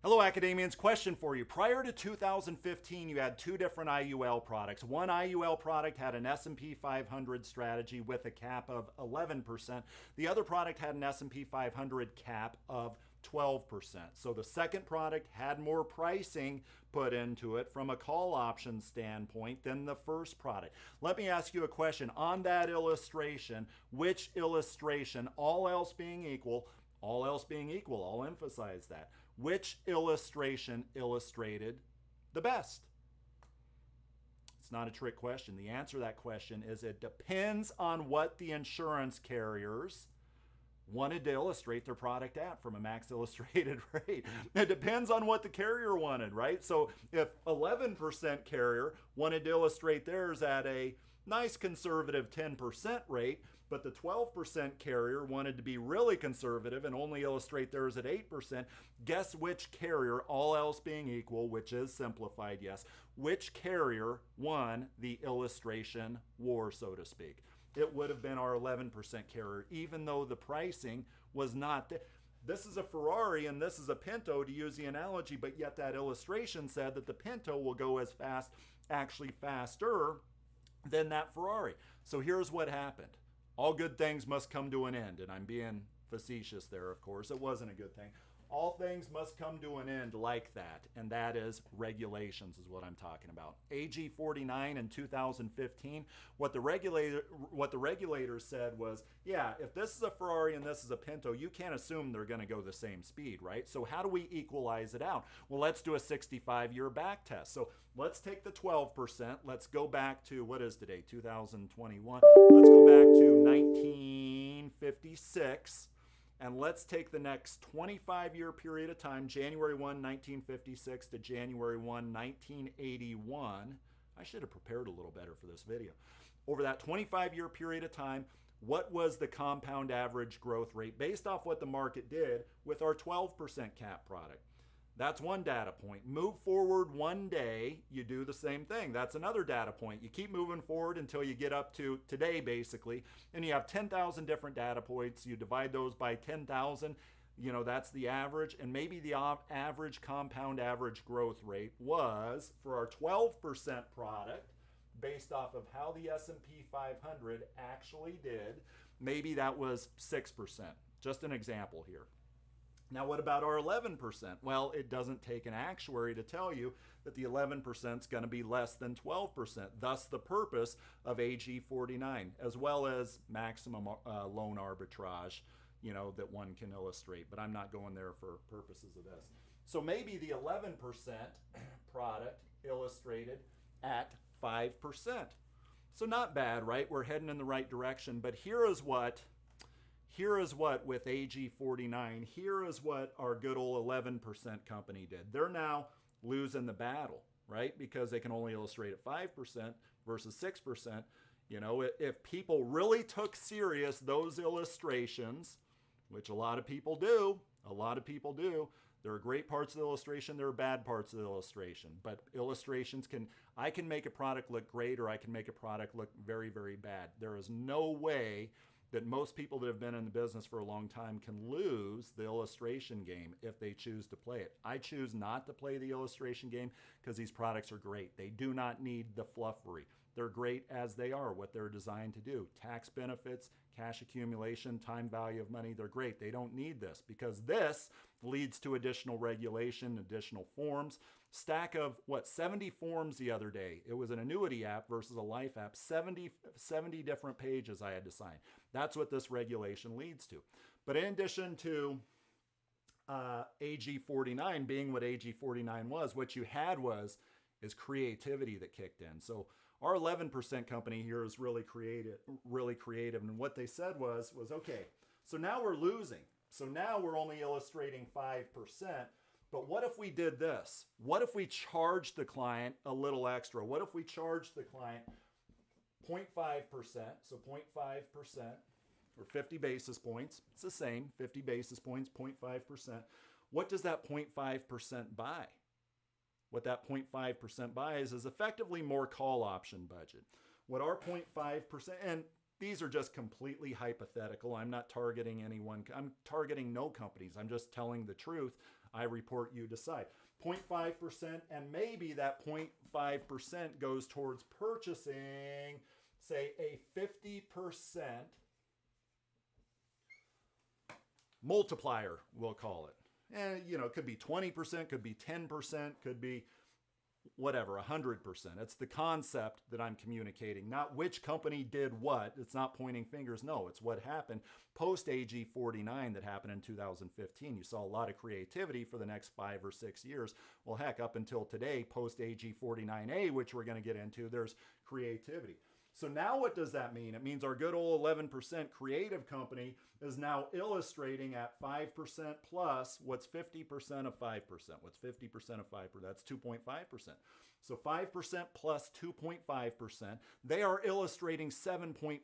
Hello, Academians. Question for you. Prior to 2015, you had two different IUL products. One IUL product had an S&P 500 strategy with a cap of 11%. The other product had an S&P 500 cap of 12%. So the second product had more pricing put into it from a call option standpoint than the first product. Let me ask you a question. On that illustration, which illustration, all else being equal, I'll emphasize that. Which illustration illustrated the best? It's not a trick question. The answer to that question is it depends on what the insurance carriers wanted to illustrate their product at from a max illustrated rate. It depends on what the carrier wanted, right? So if 11% carrier wanted to illustrate theirs at a nice conservative 10% rate, but the 12% carrier wanted to be really conservative and only illustrate theirs at 8%, guess which carrier, all else being equal, which is simplified, yes, which carrier won the illustration war, so to speak? It would have been our 11% carrier, even though the pricing was not this is a Ferrari and this is a Pinto, to use the analogy, but yet that illustration said that the Pinto will go as fast, actually faster than that Ferrari. So here's what happened. All good things must come to an end, and I'm being facetious there, of course. It wasn't a good thing. All things must come to an end like that, and that is regulations is what I'm talking about. AG 49 in 2015, what the regulators said was, yeah, if this is a Ferrari and this is a Pinto, you can't assume they're going to go the same speed, right? So how do we equalize it out? Well, let's do a 65-year back test. So let's take the 12%. Let's go back to, what is today, 2021. Let's go back to 1956. And let's take the next 25-year period of time, January 1, 1956 to January 1, 1981. I should have prepared a little better for this video. Over that 25-year period of time, what was the compound average growth rate based off what the market did with our 12% cap product? That's one data point. Move forward one day, you do the same thing. That's another data point. You keep moving forward until you get up to today, basically, and you have 10,000 different data points. You divide those by 10,000, that's the average, and maybe the average compound average growth rate was, for our 12% product, based off of how the S&P 500 actually did, maybe that was 6%. Just an example here. Now, what about our 11%? Well, it doesn't take an actuary to tell you that the 11% is going to be less than 12%. Thus, the purpose of AG 49, as well as maximum loan arbitrage, that one can illustrate. But I'm not going there for purposes of this. So maybe the 11% product illustrated at 5%. So not bad, right? We're heading in the right direction. But here is what with AG 49, here is what our good old 11% company did. They're now losing the battle, right? Because they can only illustrate at 5% versus 6%. If people really took serious those illustrations, which a lot of people do, there are great parts of the illustration, there are bad parts of the illustration. But illustrations I can make a product look great, or I can make a product look very, very bad. There is no way that most people that have been in the business for a long time can lose the illustration game if they choose to play it. I choose not to play the illustration game because these products are great. They do not need the fluffery. They're great as they are, what they're designed to do. Tax benefits, cash accumulation, time value of money, they're great. They don't need this because this leads to additional regulation, additional forms. Stack of 70 forms the other day. It was an annuity app versus a life app. 70 different pages I had to sign. That's what this regulation leads to. But in addition to AG 49 being what AG 49 was, what you had is creativity that kicked in. So our 11% company here is really creative. And what they said was okay, so now we're losing. So now we're only illustrating 5%. But what if we did this? What if we charged the client a little extra? What if we charged the client 0.5%, so 0.5%, or 50 basis points? It's the same, 50 basis points, 0.5%. What does that 0.5% buy? What that 0.5% buys is effectively more call option budget. What our 0.5%, and these are just completely hypothetical. I'm not targeting anyone. I'm targeting no companies. I'm just telling the truth I report, you decide. 0.5%, and maybe that 0.5% goes towards purchasing, say, a 50% multiplier, we'll call it. And, it could be 20%, could be 10%, could be whatever, 100%. It's the concept that I'm communicating, not which company did what. It's not pointing fingers. No, it's what happened post AG 49 that happened in 2015. You saw a lot of creativity for the next 5 or 6 years. Well, heck, up until today, post AG 49A, which we're going to get into, there's creativity. So now what does that mean? It means our good old 11% creative company is now illustrating at 5% plus. What's 50% of 5%? What's 50% of 5%? That's 2.5%. So 5% plus 2.5%. They are illustrating 7.5%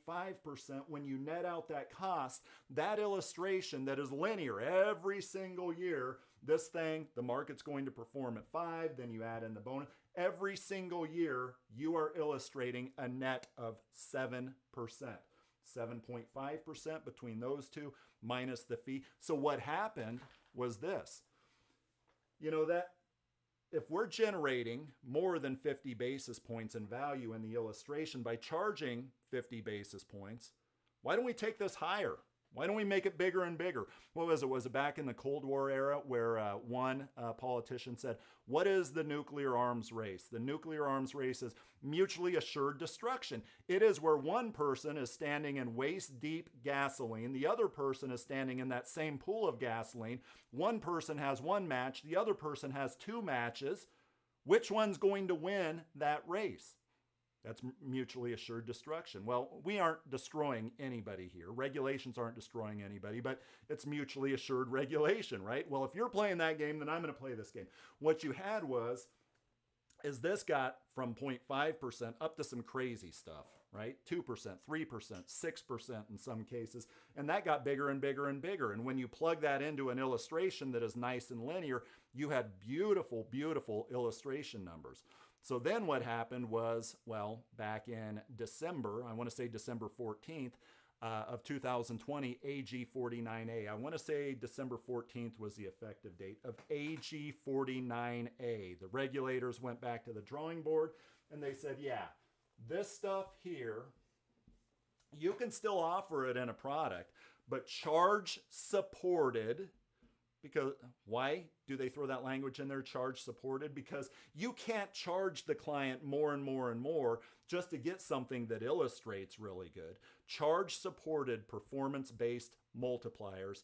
when you net out that cost. That illustration that is linear every single year, this thing, the market's going to perform at 5, then you add in the bonus. Every single year, you are illustrating a net of 7%. 7.5% between those two minus the fee. So what happened was this. That if we're generating more than 50 basis points in value in the illustration by charging 50 basis points, why don't we take this higher? Why don't we make it bigger and bigger? What was it? Was it back in the Cold War era where one politician said, what is the nuclear arms race? The nuclear arms race is mutually assured destruction. It is where one person is standing in waist-deep gasoline. The other person is standing in that same pool of gasoline. One person has one match. The other person has 2 matches. Which one's going to win that race? That's mutually assured destruction. Well, we aren't destroying anybody here. Regulations aren't destroying anybody, but it's mutually assured regulation, right? Well, if you're playing that game, then I'm going to play this game. What you had is this got from 0.5% up to some crazy stuff, right? 2%, 3%, 6% in some cases. And that got bigger and bigger and bigger. And when you plug that into an illustration that is nice and linear, you had beautiful, beautiful illustration numbers. So then what happened was, well, back in December, I want to say December 14th of 2020, AG 49A. I want to say December 14th was the effective date of AG 49A. The regulators went back to the drawing board and they said, yeah, this stuff here, you can still offer it in a product, but charge supported. Because why do they throw that language in there, charge supported? Because you can't charge the client more and more and more just to get something that illustrates really good. Charge supported performance-based multipliers.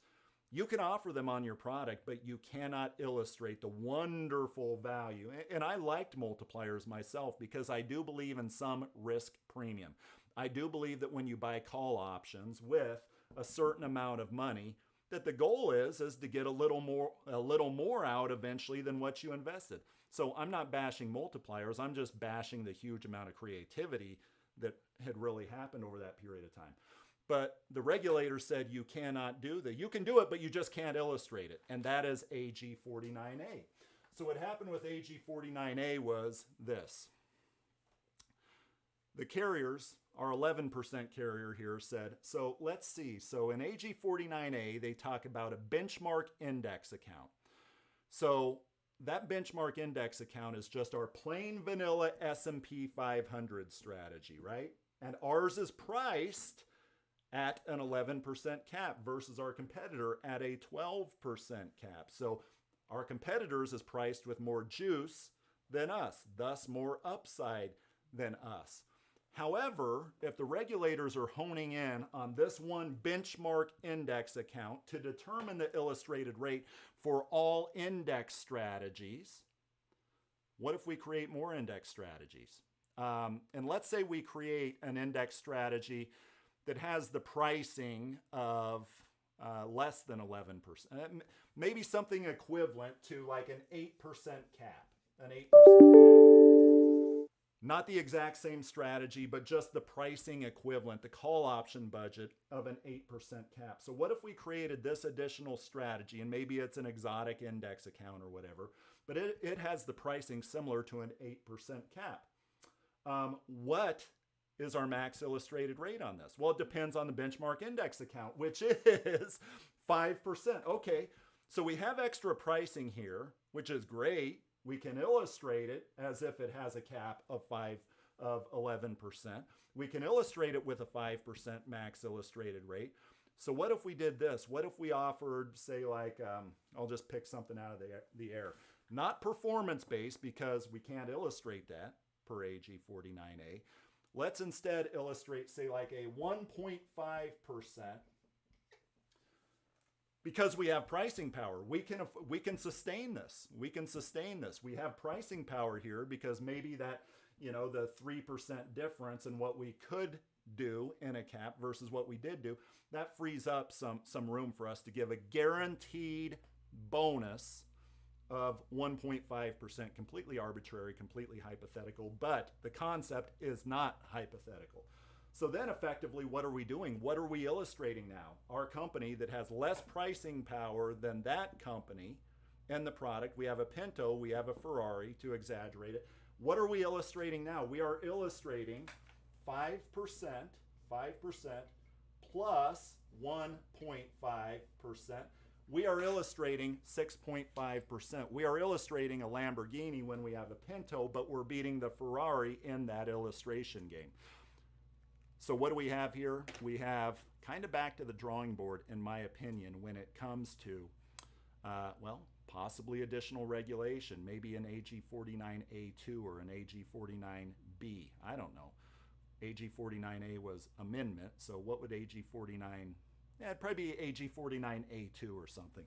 You can offer them on your product, but you cannot illustrate the wonderful value. And I liked multipliers myself because I do believe in some risk premium. I do believe that when you buy call options with a certain amount of money, that the goal is to get a little more out eventually than what you invested. So I'm not bashing multipliers. I'm just bashing the huge amount of creativity that had really happened over that period of time. But the regulator said you cannot do that. You can do it, but you just can't illustrate it. And that is AG 49A. So what happened with AG 49A was this. The carriers, our 11% carrier here said, so let's see. So in AG 49A, they talk about a benchmark index account. So that benchmark index account is just our plain vanilla S&P 500 strategy, right? And ours is priced at an 11% cap versus our competitor at a 12% cap. So our competitors is priced with more juice than us, thus more upside than us. However, if the regulators are honing in on this one benchmark index account to determine the illustrated rate for all index strategies, what if we create more index strategies? And let's say we create an index strategy that has the pricing of less than 11%, maybe something equivalent to like an 8% cap, an 8% cap. Not the exact same strategy, but just the pricing equivalent, the call option budget of an 8% cap. So what if we created this additional strategy, and maybe it's an exotic index account or whatever, but it has the pricing similar to an 8% cap. What is our max illustrated rate on this? Well, it depends on the benchmark index account, which is 5%. Okay, So we have extra pricing here, which is great. We can illustrate it as if it has a cap of 11%. We can illustrate it with a 5% max illustrated rate. So what if we did this? What if we offered, say, like, I'll just pick something out of the air. Not performance-based, because we can't illustrate that per AG 49A. Let's instead illustrate, say, like a 1.5%, because we have pricing power. We can sustain this. We can sustain this. We have pricing power here because maybe that, the 3% difference in what we could do in a cap versus what we did do, that frees up some room for us to give a guaranteed bonus of 1.5%, completely arbitrary, completely hypothetical, but the concept is not hypothetical. So then effectively, what are we doing? What are we illustrating now? Our company that has less pricing power than that company and the product. We have a Pinto, we have a Ferrari, to exaggerate it. What are we illustrating now? We are illustrating 5% plus 1.5%. We are illustrating 6.5%. We are illustrating a Lamborghini when we have a Pinto, but we're beating the Ferrari in that illustration game. So what do we have here? We have kind of back to the drawing board, in my opinion, when it comes to, possibly additional regulation, maybe an AG 49A2 or an AG 49B. I don't know. AG 49A was amendment, so what would AG 49? It'd probably be AG 49A2 or something.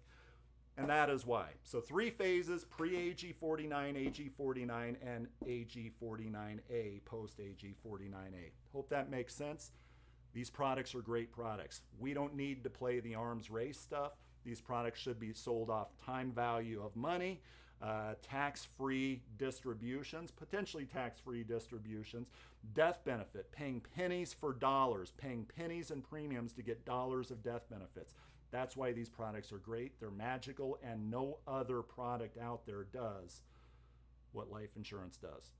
And that is why. So 3 phases, pre-AG 49, AG 49, and AG 49A, post-AG 49A. Hope that makes sense. These products are great products. We don't need to play the arms race stuff. These products should be sold off time value of money, tax-free distributions, potentially tax-free distributions, death benefit, paying pennies for dollars, paying pennies in premiums to get dollars of death benefits. That's why these products are great. They're magical, and no other product out there does what life insurance does.